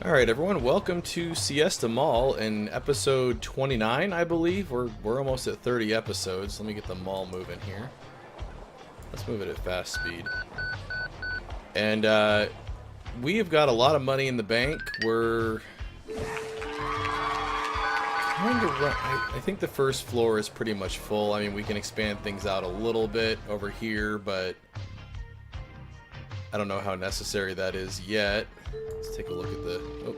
Alright everyone, welcome to Siesta Mall in episode 29, I believe. We're almost at 30 episodes. Let me get the mall moving here. Let's move it at fast speed. And we have got a lot of money in the bank. We're trying to run. I think the first floor is pretty much full. I mean, we can expand things out a little bit over here, but I don't know how necessary that is yet. Let's take a look at the... Oh.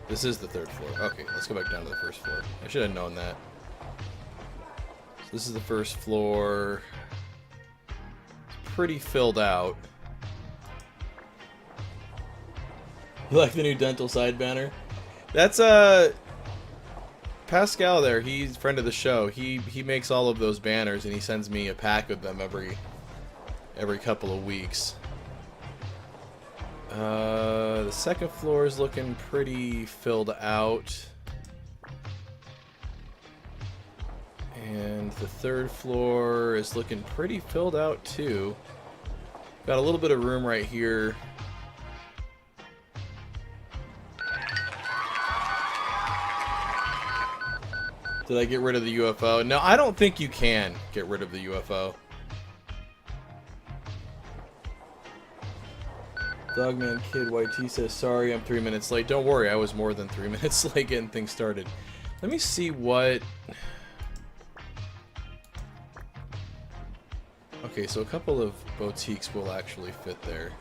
This is the third floor. Okay, let's go back down to the first floor. I should have known that. So this is the first floor. It's pretty filled out. You like the new dental side banner? That's Pascal there. He's a friend of the show. He makes all of those banners and he sends me a pack of them every couple of weeks. The second floor is looking pretty filled out. And the third floor is looking pretty filled out too. Got a little bit of room right here. Did I get rid of the UFO? No, I don't think you can get rid of the UFO. Dogman Kid YT says, sorry, I'm 3 minutes late. Don't worry, I was more than 3 minutes late getting things started. Let me see what... Okay, so a couple of boutiques will actually fit there.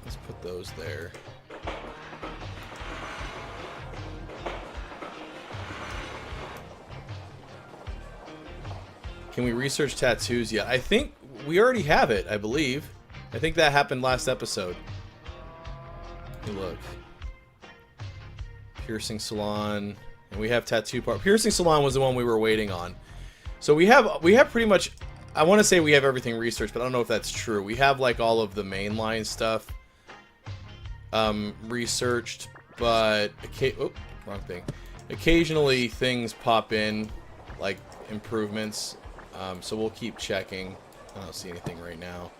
Let's put those there. Can we research tattoos yet? I think we already have it, I believe. I think that happened last episode. Hey, look. Piercing salon. And we have tattoo part. Piercing salon was the one we were waiting on. So we have pretty much... I want to say we have everything researched, but I don't know if that's true. We have like all of the mainline stuff researched, but... Oh, wrong thing. Occasionally things pop in, like improvements. So we'll keep checking. I don't see anything right now.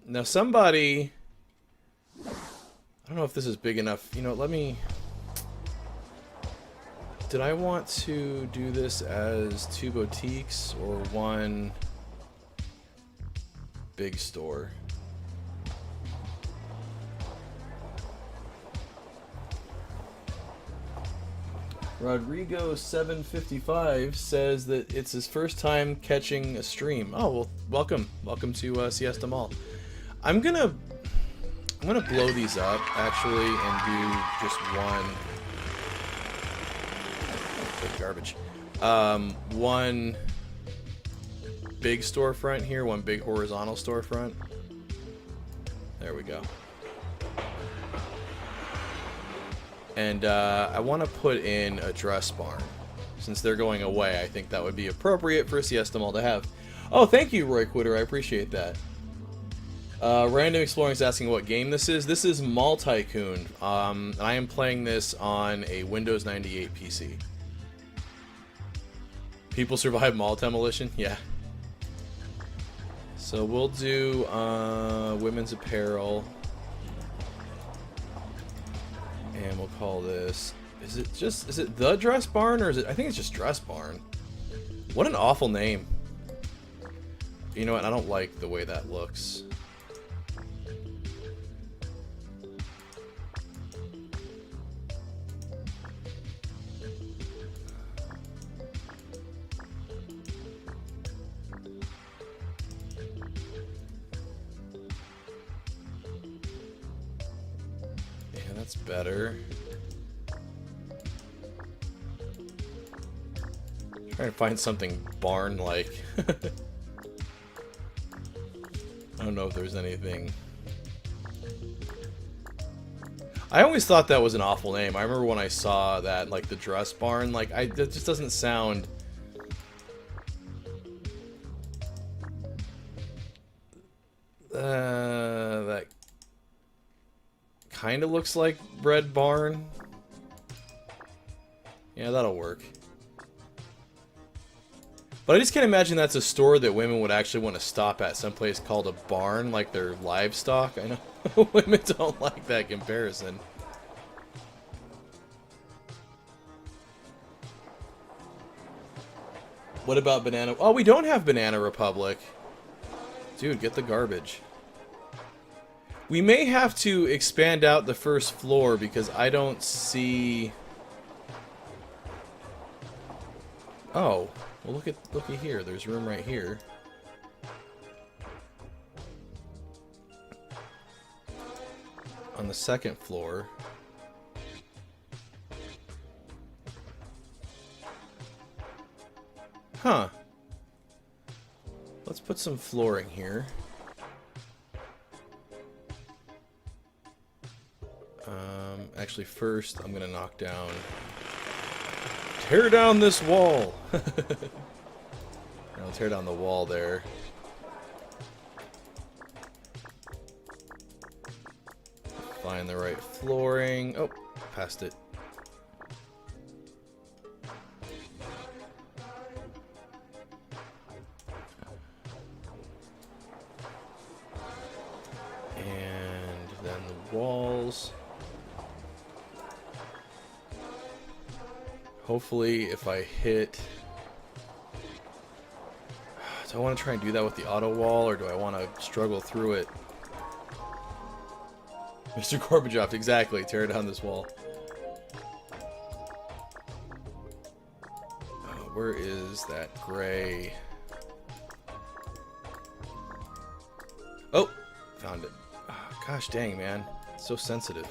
Now somebody... I don't know if this is big enough. You know, let me... Did I want to do this as 2 boutiques or 1 big store? Rodrigo755 says that it's his first time catching a stream. Oh, well, welcome to Siesta Mall. I'm gonna blow these up actually and do just one. Garbage. One big storefront here, one big horizontal storefront. There we go. And I want to put in a dress barn. Since they're going away, I think that would be appropriate for Siesta Mall to have. Oh, thank you, Roy Quitter. I appreciate that. Random Exploring is asking what game this is. This is Mall Tycoon. And I am playing this on a Windows 98 PC. People survive mall demolition? Yeah. So we'll do women's apparel. And we'll call this... Is it the Dress Barn, or is it... I think it's just Dress Barn. What an awful name. You know what? I don't like the way that looks. That's better. Trying to find something barn-like. I don't know if there's anything. I always thought that was an awful name. I remember when I saw that, like the dress barn. Like, that just doesn't sound. That kind of looks like Red Barn. Yeah, that'll work. But I just can't imagine that's a store that women would actually want to stop at. Someplace called a barn, like their livestock. I know women don't like that comparison. What about Banana? Oh, we don't have Banana Republic. Dude, get the garbage. We may have to expand out the first floor because I don't see... Oh, well looky here. There's room right here. On the second floor. Huh. Let's put some flooring here. Actually, first I'm gonna knock down... Tear down this wall! I'll tear down the wall there. Find the right flooring. Oh, passed it. And then the walls. Hopefully, if I hit... Do I want to try and do that with the auto wall, or do I want to struggle through it? Mr. Gorbachev, exactly. Tear down this wall. Where is that gray? Oh! Found it. Oh, gosh dang, man. It's so sensitive.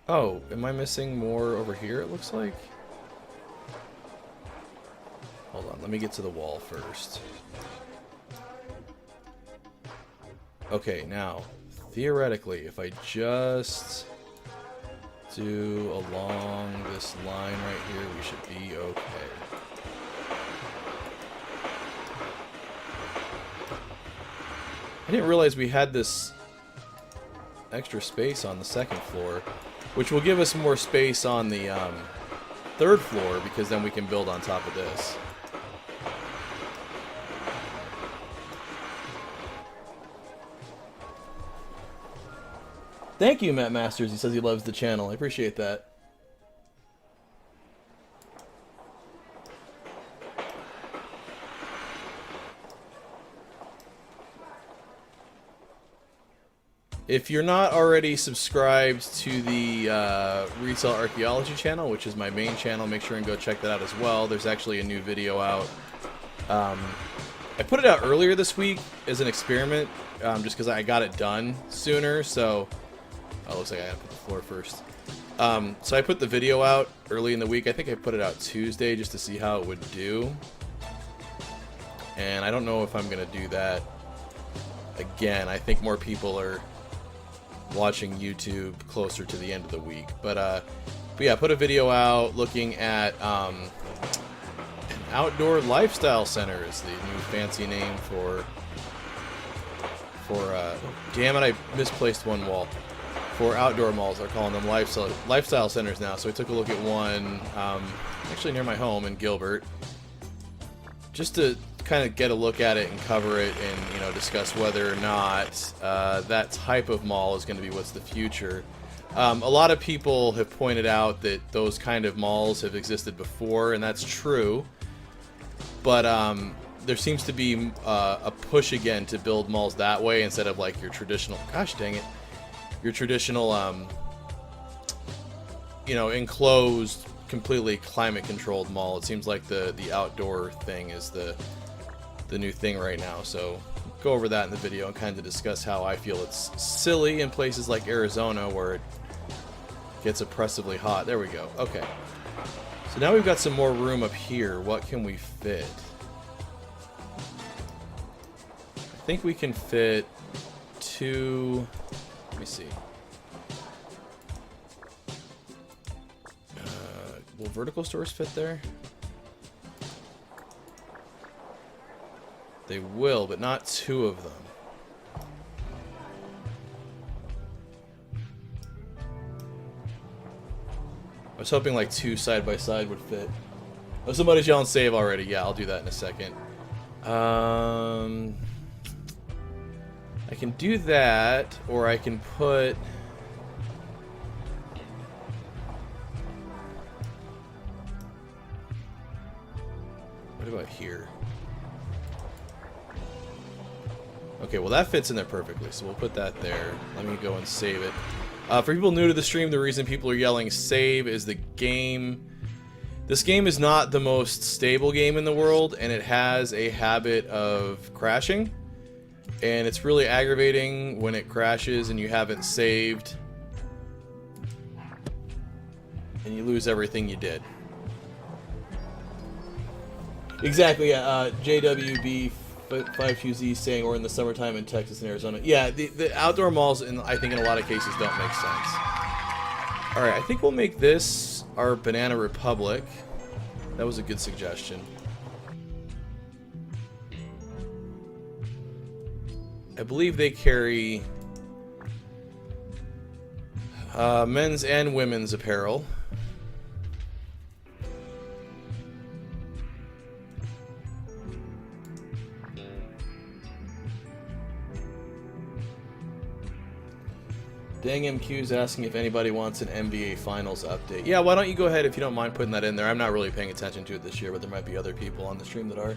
Oh, am I missing more over here, it looks like? Hold on, let me get to the wall first. Okay, now, theoretically, if I just do along this line right here, we should be okay. I didn't realize we had this extra space on the second floor, which will give us more space on the third floor, because then we can build on top of this. Thank you, Matt Masters. He says he loves the channel. I appreciate that. If you're not already subscribed to the Retail Archaeology channel, which is my main channel, make sure and go check that out as well. There's actually a new video out. I put it out earlier this week as an experiment, just because I got it done sooner, so... Oh, looks like I gotta put the floor first. So I put the video out early in the week. I think I put it out Tuesday just to see how it would do. And I don't know if I'm gonna do that again. I think more people are watching YouTube closer to the end of the week. But yeah, put a video out looking at an outdoor lifestyle center is the new fancy name for damn it, I misplaced one wall. For outdoor malls, they're calling them lifestyle centers now. So we took a look at one actually near my home in Gilbert, just to kind of get a look at it and cover it, and you know, discuss whether or not that type of mall is going to be what's the future. A lot of people have pointed out that those kind of malls have existed before, and that's true. But there seems to be a push again to build malls that way instead of like your traditional. Gosh dang it. Your traditional, you know, enclosed, completely climate-controlled mall. It seems like the outdoor thing is the new thing right now. So go over that in the video and kind of discuss how I feel it's silly in places like Arizona where it gets oppressively hot. There we go. Okay. So now we've got some more room up here. What can we fit? I think we can fit two... Let me see. Will vertical stores fit there? They will, but not two of them. I was hoping like two side by side would fit. Oh, somebody's yelling save already. Yeah, I'll do that in a second. I can do that, or I can put... What about here? Okay, well that fits in there perfectly, so we'll put that there. Let me go and save it. For people new to the stream, the reason people are yelling save is the game... This game is not the most stable game in the world, and it has a habit of crashing. And it's really aggravating when it crashes and you haven't saved. And you lose everything you did. Exactly, yeah. JWB52Z saying we're in the summertime in Texas and Arizona. Yeah, the outdoor malls, I think in a lot of cases, don't make sense. Alright, I think we'll make this our Banana Republic. That was a good suggestion. I believe they carry men's and women's apparel. Dang MQ's asking if anybody wants an NBA Finals update. Yeah, why don't you go ahead if you don't mind putting that in there. I'm not really paying attention to it this year, but there might be other people on the stream that are.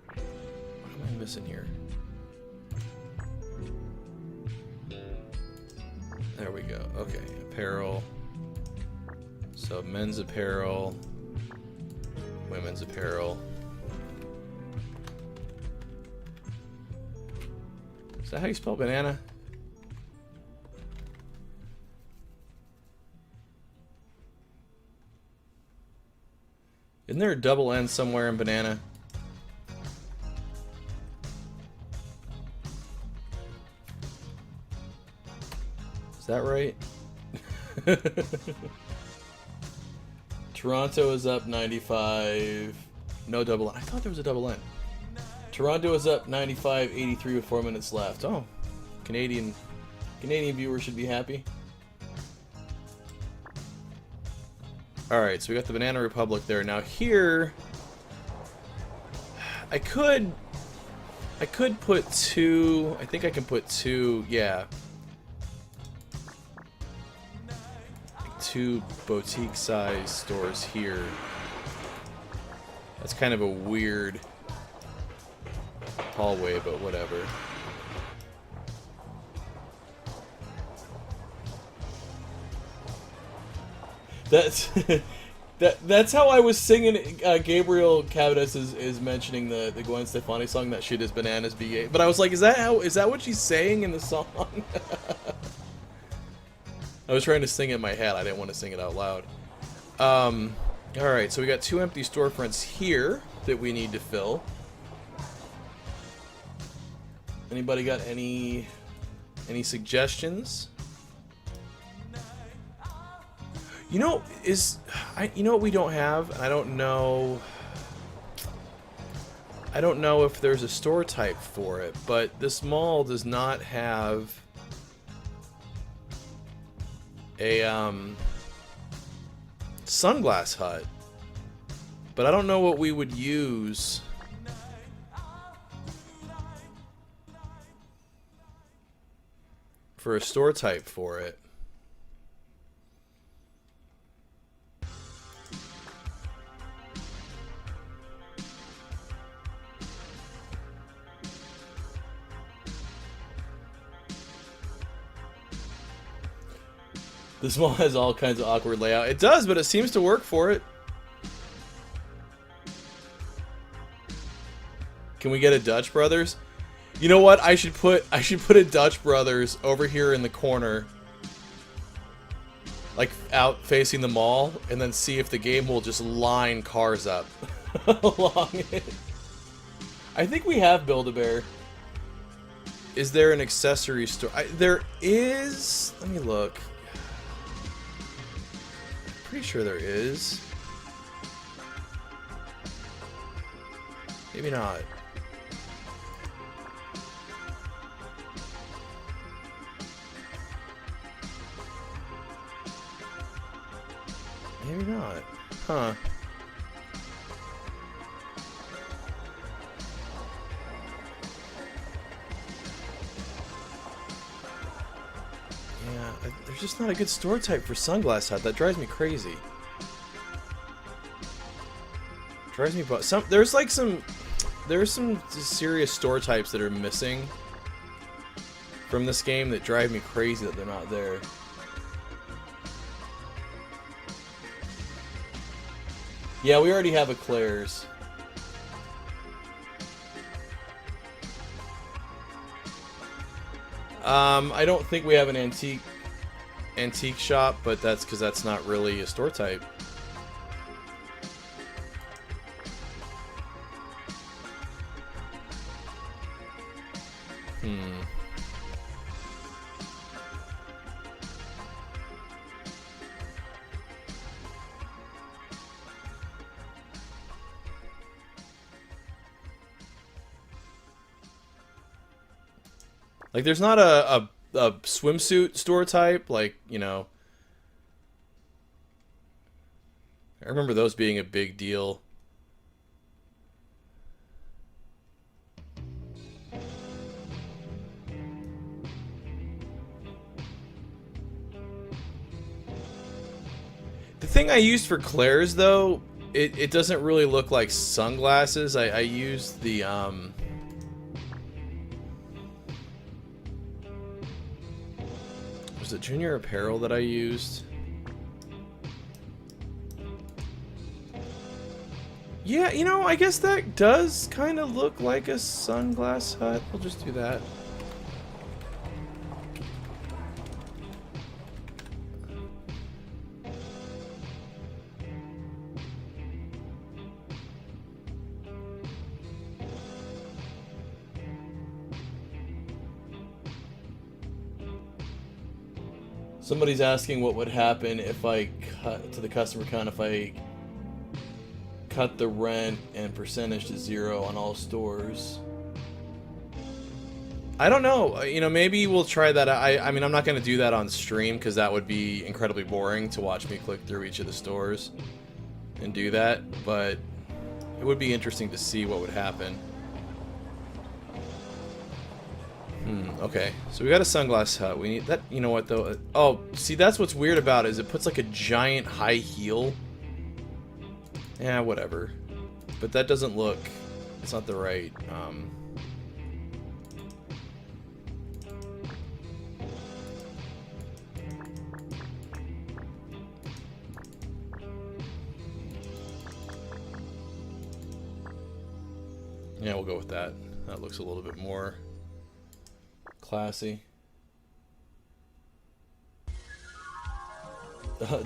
What am I missing here? There we go. Okay, apparel. So men's apparel. Women's apparel. Is that how you spell banana? Isn't there a double N somewhere in banana? Is that right? Toronto is up 95. No double N. I thought there was a double N. Toronto is up 95-83 with 4 minutes left. Oh, Canadian viewers should be happy. Alright, so we got the Banana Republic there. Now here, I could put two, I think I can put two, yeah. Two boutique size stores here. That's kind of a weird hallway, but whatever. That's how I was singing. Gabriel Cavadas is mentioning the Gwen Stefani song. That shit is bananas, BA. But I was like, is that what she's saying in the song? I was trying to sing it in my head. I didn't want to sing it out loud. Alright, so we got two empty storefronts here that we need to fill. Anybody got any suggestions? You know, you know what we don't have? I don't know if there's a store type for it, but this mall does not have a sunglass hut. But I don't know what we would use for a store type for it. This mall has all kinds of awkward layout. It does, but it seems to work for it. Can we get a Dutch Brothers? You know what? I should put a Dutch Brothers over here in the corner, like out facing the mall, and then see if the game will just line cars up along it. I think we have Build-A-Bear. Is there an accessory store? There is. Let me look. Pretty sure there is. Maybe not. Maybe not. Huh. Yeah, there's just not a good store type for Sunglass Hut. That drives me crazy. Drives me there's some serious store types that are missing from this game that drive me crazy that they're not there. Yeah, we already have a Claire's. I don't think we have an antique shop, but that's because that's not really a store type. Like, there's not a swimsuit store type, like, you know. I remember those being a big deal. The thing I used for Claire's, though, it doesn't really look like sunglasses. I used the, was it Junior Apparel that I used? Yeah, you know, I guess that does kind of look like a Sunglass Hut. We'll just do that. Somebody's asking what would happen if I cut to the customer count if I cut the rent and percentage to 0 on all stores. I don't know. You know, maybe we'll try that. I mean, I'm not going to do that on stream because that would be incredibly boring to watch me click through each of the stores and do that. But it would be interesting to see what would happen. Okay, so we got a Sunglass Hut. We need that. You know what though? Oh, see, that's what's weird about it, is it puts like a giant high heel. Yeah, whatever. But that doesn't look. It's not the right. Yeah, we'll go with that. That looks a little bit more classy.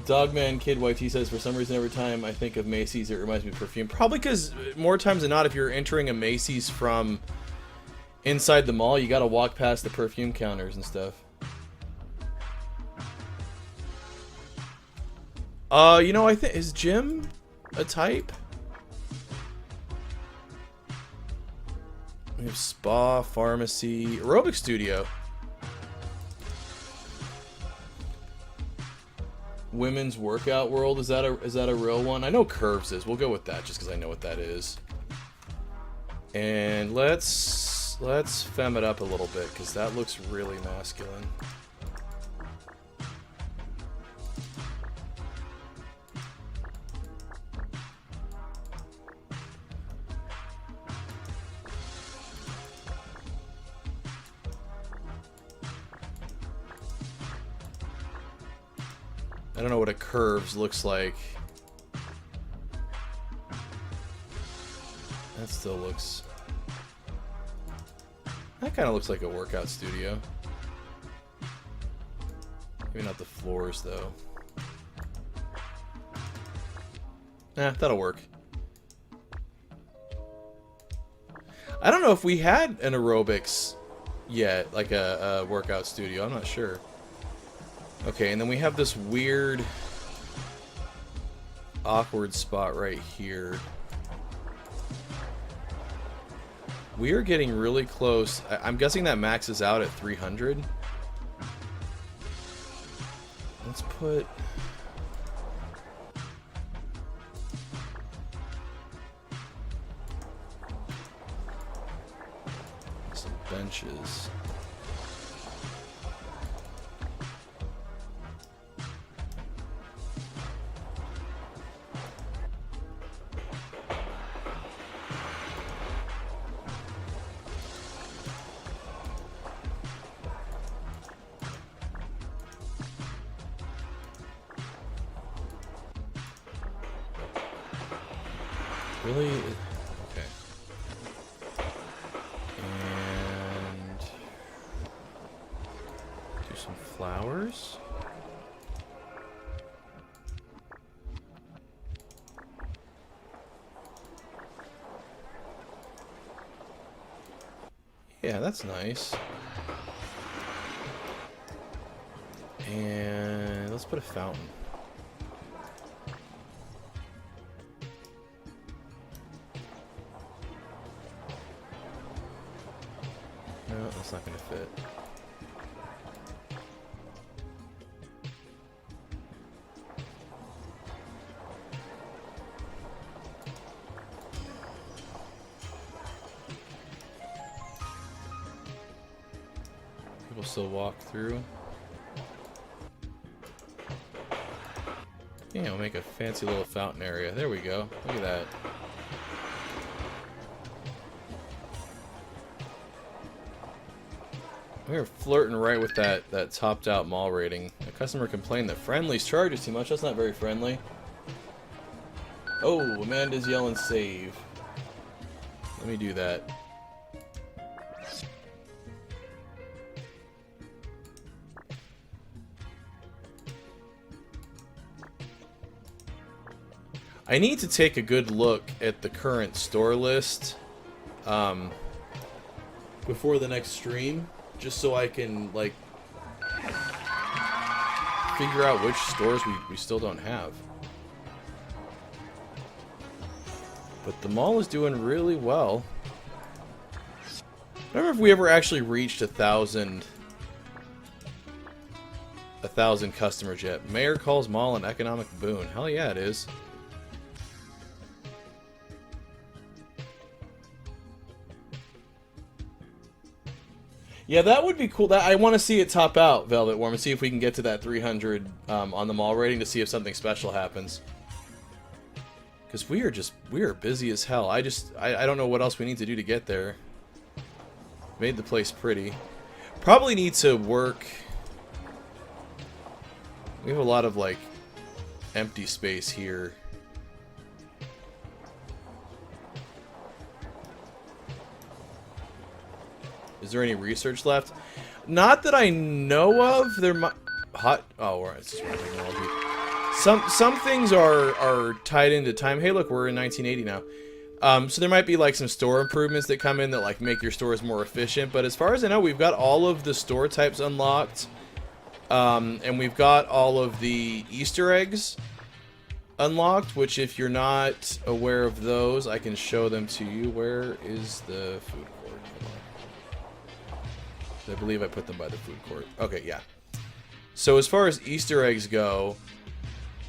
Dogman Kid YT says, for some reason every time I think of Macy's it reminds me of perfume. Probably because more times than not, if you're entering a Macy's from inside the mall, you gotta walk past the perfume counters and stuff. You know, I think, is gym a type? We have spa, pharmacy, aerobic studio. Women's workout world, is that a real one? I know Curves is. We'll go with that just because I know what that is. And let's femme it up a little bit because that looks really masculine. I don't know what a Curves looks like. That still looks... That kind of looks like a workout studio. Maybe not the floors, though. That'll work. I don't know if we had an aerobics yet, like a workout studio. I'm not sure. Okay, and then we have this weird, awkward spot right here. We are getting really close. I'm guessing that maxes out at 300. Let's put... torches. Really? Okay. And do some flowers. Yeah, that's nice. And let's put a fountain. No, that's not going to fit. People still walk through. Yeah, we'll make a fancy little fountain area. There we go. Look at that. We were flirting right with that topped out mall rating. A customer complained that Friendly's charges too much. That's not very friendly. Oh, Amanda's yelling save. Let me do that. I need to take a good look at the current store list before the next stream, just so I can, like, figure out which stores we still don't have. But the mall is doing really well. I don't remember if we ever actually reached 1,000 customers yet. Mayor calls mall an economic boon. Hell yeah, it is. Yeah, that would be cool. I want to see it top out, Velvet Worm, and see if we can get to that 300 on the mall rating to see if something special happens. Because we are busy as hell. I don't know what else we need to do to get there. Made the place pretty. Probably need to work. We have a lot of, like, empty space here. Is there any research left? Not that I know of. There might it's just technology. Some things are tied into time. Hey, look, we're in 1980 now. So there might be like some store improvements that come in that like make your stores more efficient. But as far as I know, we've got all of the store types unlocked, and we've got all of the Easter eggs unlocked. Which, if you're not aware of those, I can show them to you. Where is the food court? I believe I put them by the food court. Okay, yeah. So as far as Easter eggs go,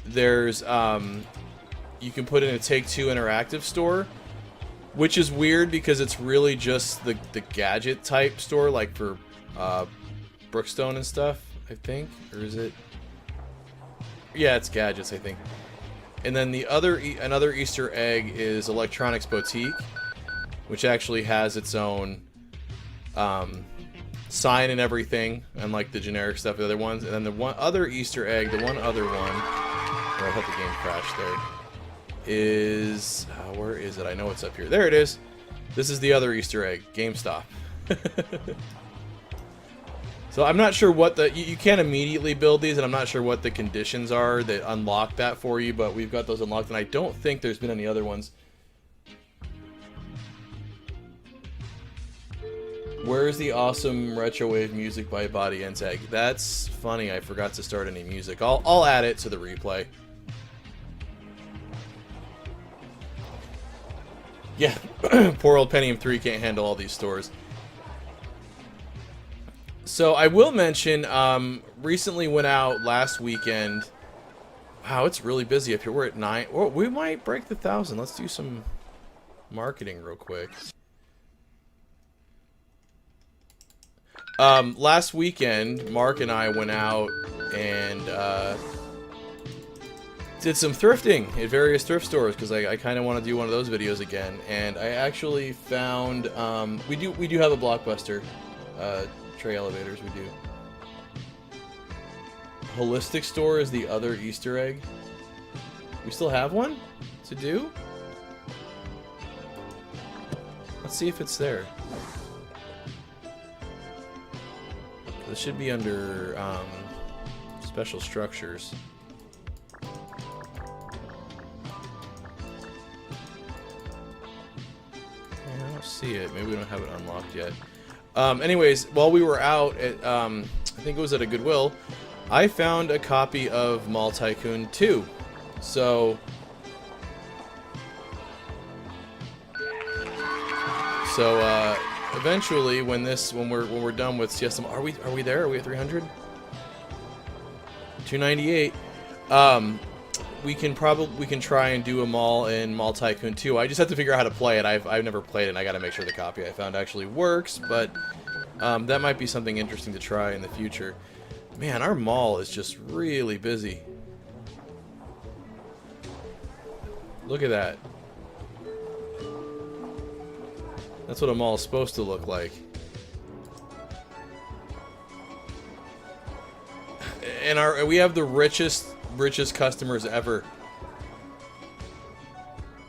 there's you can put in a Take-Two interactive store, which is weird because it's really just the gadget type store, like for Brookstone and stuff, I think. Or is it? Yeah, it's gadgets, I think. And then the another Easter egg is Electronics Boutique, which actually has its own sign and everything, unlike the generic stuff, the other ones. And then the one other Easter egg, where I thought the game crashed there, is where is it? I know it's up here. There it is. This is the other Easter egg, GameStop. So I'm not sure what you can't immediately build these, and I'm not sure what the conditions are that unlock that for you, but we've got those unlocked, and I don't think there's been any other ones. Where's the awesome retro wave music by Body and Tag? That's funny. I forgot to start any music. I'll add it to the replay. Yeah, poor old Pentium 3 can't handle all these stores. So I will mention, recently went out last weekend. Wow, it's really busy up here. We're at 9. Well, we might break the 1,000. Let's do some marketing real quick. Last weekend, Mark and I went out and did some thrifting at various thrift stores because I kind of want to do one of those videos again. And I actually found we do have a Blockbuster tray elevators. We do. Holistic Store is the other Easter egg. We still have one to do. Let's see if it's there. This should be under special structures. I don't see it. Maybe we don't have it unlocked yet. Anyways, while we were out at, I think it was at a Goodwill, I found a copy of Mall Tycoon 2. So eventually, when we're done with Siesta Mall, are we there? Are we at 300? 298. We can try and do a mall in Mall Tycoon 2. I just have to figure out how to play it. I've never played it, and I got to make sure the copy I found actually works. But that might be something interesting to try in the future. Man, our mall is just really busy. Look at that. That's what a mall is supposed to look like. And we have the richest customers ever.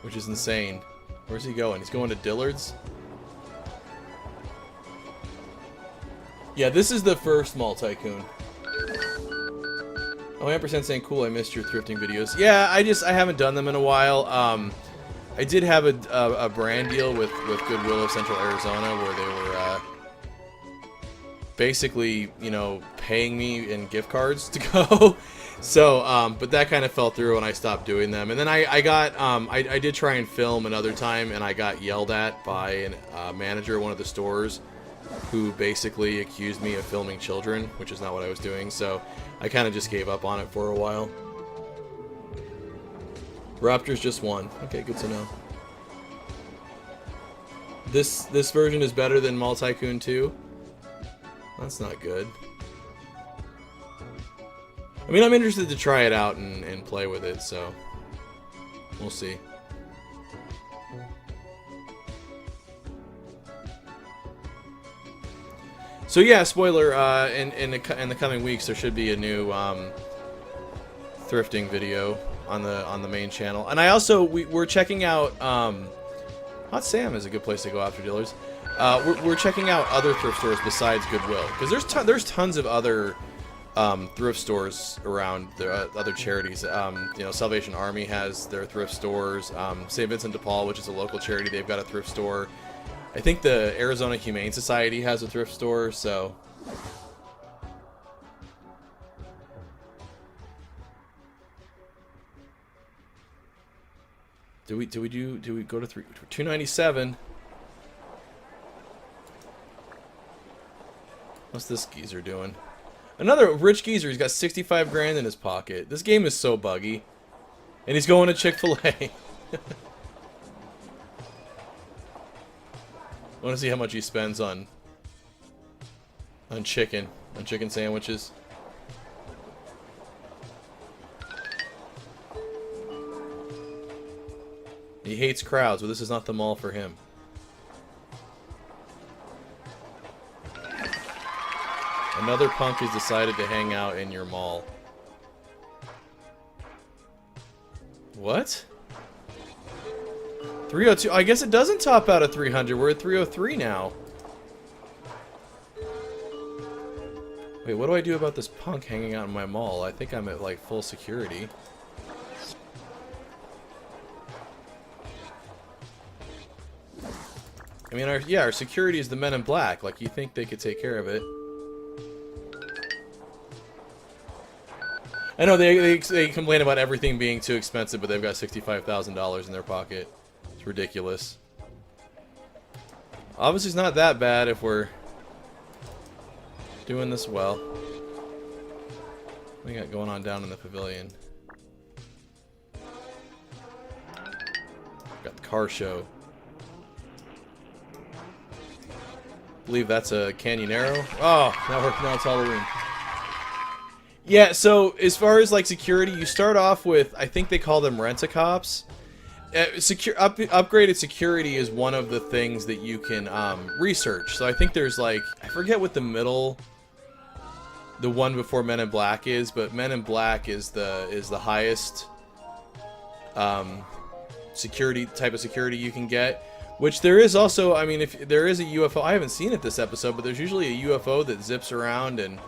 Which is insane. Where's he going? He's going to Dillard's? Yeah, this is the first Mall Tycoon. Oh, Ampersand saying, cool, I missed your thrifting videos. Yeah, I haven't done them in a while. I did have a brand deal with Goodwill of Central Arizona where they were basically, you know, paying me in gift cards to go. So, but that kind of fell through and I stopped doing them. And then I did try and film another time and I got yelled at by a manager at one of the stores who basically accused me of filming children, which is not what I was doing. So I kind of just gave up on it for a while. Raptors just won. Okay, good to know. This version is better than Mall Tycoon 2? That's not good. I mean, I'm interested to try it out and play with it, so we'll see. So yeah, spoiler, in the coming weeks there should be a new thrifting video on the main channel. And I also we're checking out Hot Sam is a good place to go after dealers. We're checking out other thrift stores besides Goodwill because there's tons of other thrift stores around. There are other charities. You know, Salvation Army has their thrift stores. St. Vincent de Paul, which is a local charity, they've got a thrift store. I think the Arizona Humane Society has a thrift store. So. Do we go to 297? What's this geezer doing? Another rich geezer. He's got 65 grand in his pocket. This game is so buggy. And he's going to Chick-fil-A. I want to see how much he spends on chicken sandwiches. He hates crowds, but this is not the mall for him. Another punk has decided to hang out in your mall. What? 302. I guess it doesn't top out at 300. We're at 303 now. Wait, what do I do about this punk hanging out in my mall? I think I'm at like full security. I mean, our security is the men in black. Like, you think they could take care of it. I know they complain about everything being too expensive, but they've got $65,000 in their pocket. It's ridiculous. Obviously, it's not that bad if we're doing this well. What do we got going on down in the pavilion? Got the car show. believe that's a Canyonero. Oh, now it's Halloween. Yeah, so as far as like security, you start off with, I think they call them rent-a-cops. Upgraded security is one of the things that you can research. So I think there's like, I forget what the one before Men in Black is, but Men in Black is the highest security type of security you can get. Which there is also, I mean, if there is a UFO, I haven't seen it this episode, but there's usually a UFO that zips around and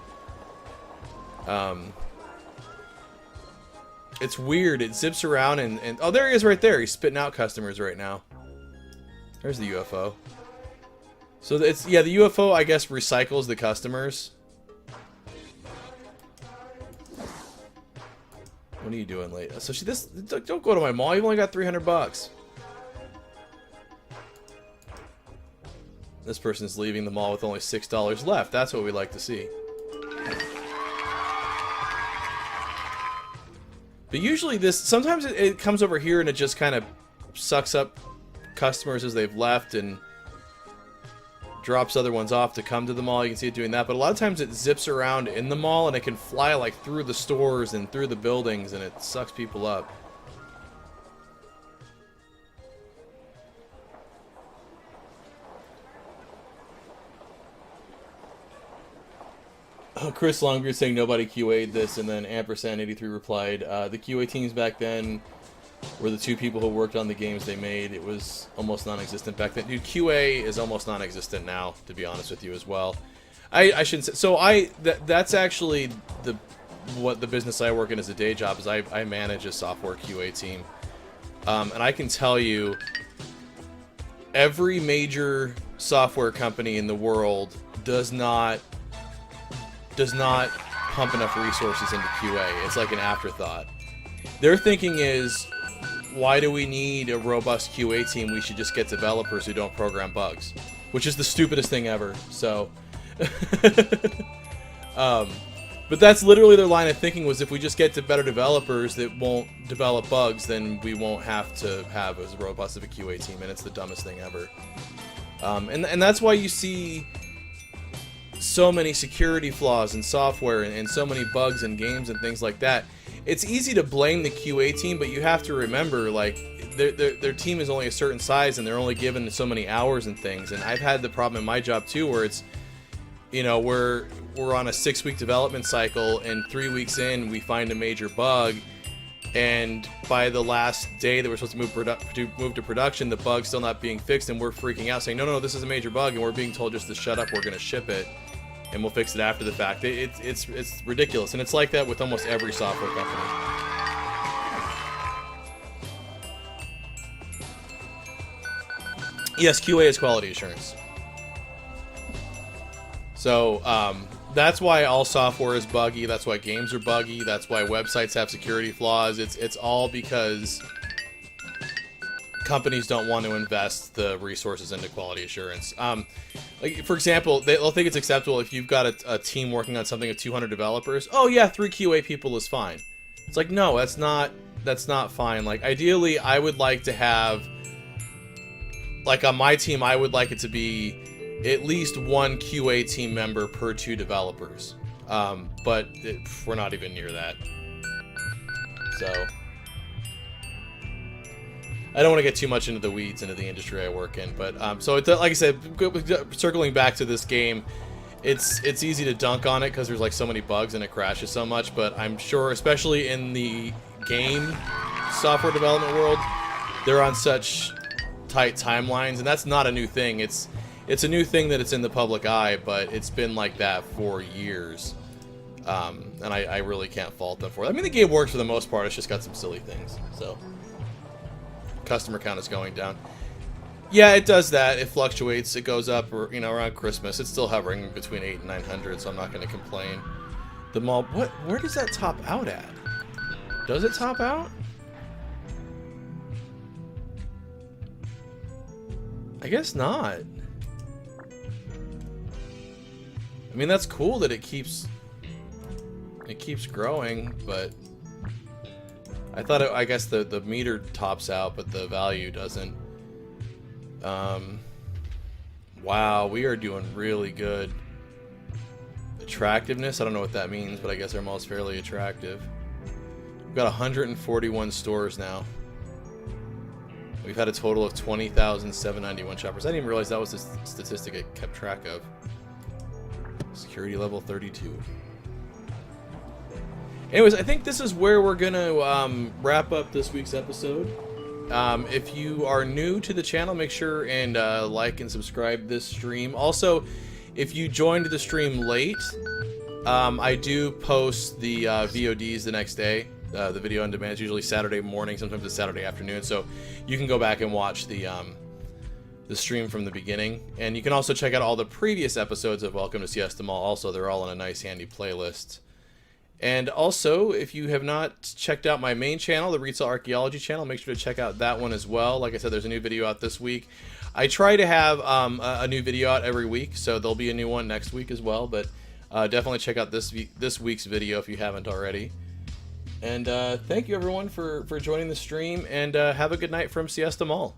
it's weird. It zips around and oh, there he is right there. He's spitting out customers right now. There's the UFO. So it's, yeah, the UFO, I guess, recycles the customers. What are you doing late? So don't go to my mall. You've only got $300. This person's leaving the mall with only $6 left. That's what we like to see. But usually sometimes it comes over here and it just kind of sucks up customers as they've left and drops other ones off to come to the mall. You can see it doing that. But a lot of times it zips around in the mall and it can fly like through the stores and through the buildings and it sucks people up. Chris Longbeard saying nobody QA'd this, and then Ampersand83 replied, the QA teams back then were the two people who worked on the games they made. It was almost non-existent back then. Dude, QA is almost non-existent now, to be honest with you as well. I shouldn't say, so that's actually what the business I work in as a day job is. I manage a software QA team. And I can tell you, every major software company in the world does not pump enough resources into QA. It's like an afterthought. Their thinking is, why do we need a robust QA team? We should just get developers who don't program bugs, which is the stupidest thing ever. So, but that's literally their line of thinking, was if we just get to better developers that won't develop bugs, then we won't have to have as robust of a QA team, and it's the dumbest thing ever. And that's why you see so many security flaws in software and so many bugs in games and things like that. It's easy to blame the QA team, but you have to remember, like, their team is only a certain size and they're only given so many hours and things. And I've had the problem in my job too, where it's, you know, we're on a 6-week development cycle, and 3 weeks in we find a major bug, and by the last day that we're supposed to move to production, the bug's still not being fixed, and we're freaking out saying, no, this is a major bug, and we're being told just to shut up, we're going to ship it, and we'll fix it after the fact. It's ridiculous, and it's like that with almost every software company. Yes, QA is quality assurance. So, that's why all software is buggy, that's why games are buggy, that's why websites have security flaws. It's all because companies don't want to invest the resources into quality assurance. Like, for example, they'll think it's acceptable if you've got a team working on something with 200 developers. Oh yeah, 3 QA people is fine. It's like, no, that's not fine. Like, ideally, I would like to have, like, on my team, I would like it to be at least 1 QA team member per 2 developers. But we're not even near that. So I don't want to get too much into the weeds into the industry I work in, but so like I said, circling back to this game, it's easy to dunk on it because there's like so many bugs and it crashes so much. But I'm sure, especially in the game software development world, they're on such tight timelines, and that's not a new thing. It's a new thing that it's in the public eye, but it's been like that for years. And I really can't fault them for it. I mean, the game works for the most part. It's just got some silly things. So customer count is going down. Yeah, it does that. It fluctuates. It goes up, or, you know, around Christmas. It's still hovering between 800 and 900, so I'm not going to complain. The mall. Where does that top out at? Does it top out? I guess not. I mean, that's cool that it keeps growing, but I thought I guess the meter tops out, but the value doesn't. Wow, we are doing really good. Attractiveness, I don't know what that means, but I guess our mall's fairly attractive. We've got 141 stores now. We've had a total of 20,791 shoppers. I didn't even realize that was the statistic I kept track of. Security level 32. Anyways, I think this is where we're going to wrap up this week's episode. If you are new to the channel, make sure and like and subscribe this stream. Also, if you joined the stream late, I do post the VODs the next day. The video on demand is usually Saturday morning, sometimes it's Saturday afternoon, so you can go back and watch the stream from the beginning. And you can also check out all the previous episodes of Welcome to Siesta Mall. Also, they're all in a nice handy playlist. And also, if you have not checked out my main channel, the Retail Archaeology channel, make sure to check out that one as well. Like I said, there's a new video out this week. I try to have a new video out every week, so there'll be a new one next week as well. But definitely check out this week's video if you haven't already. And thank you everyone for joining the stream, and have a good night from Siesta Mall.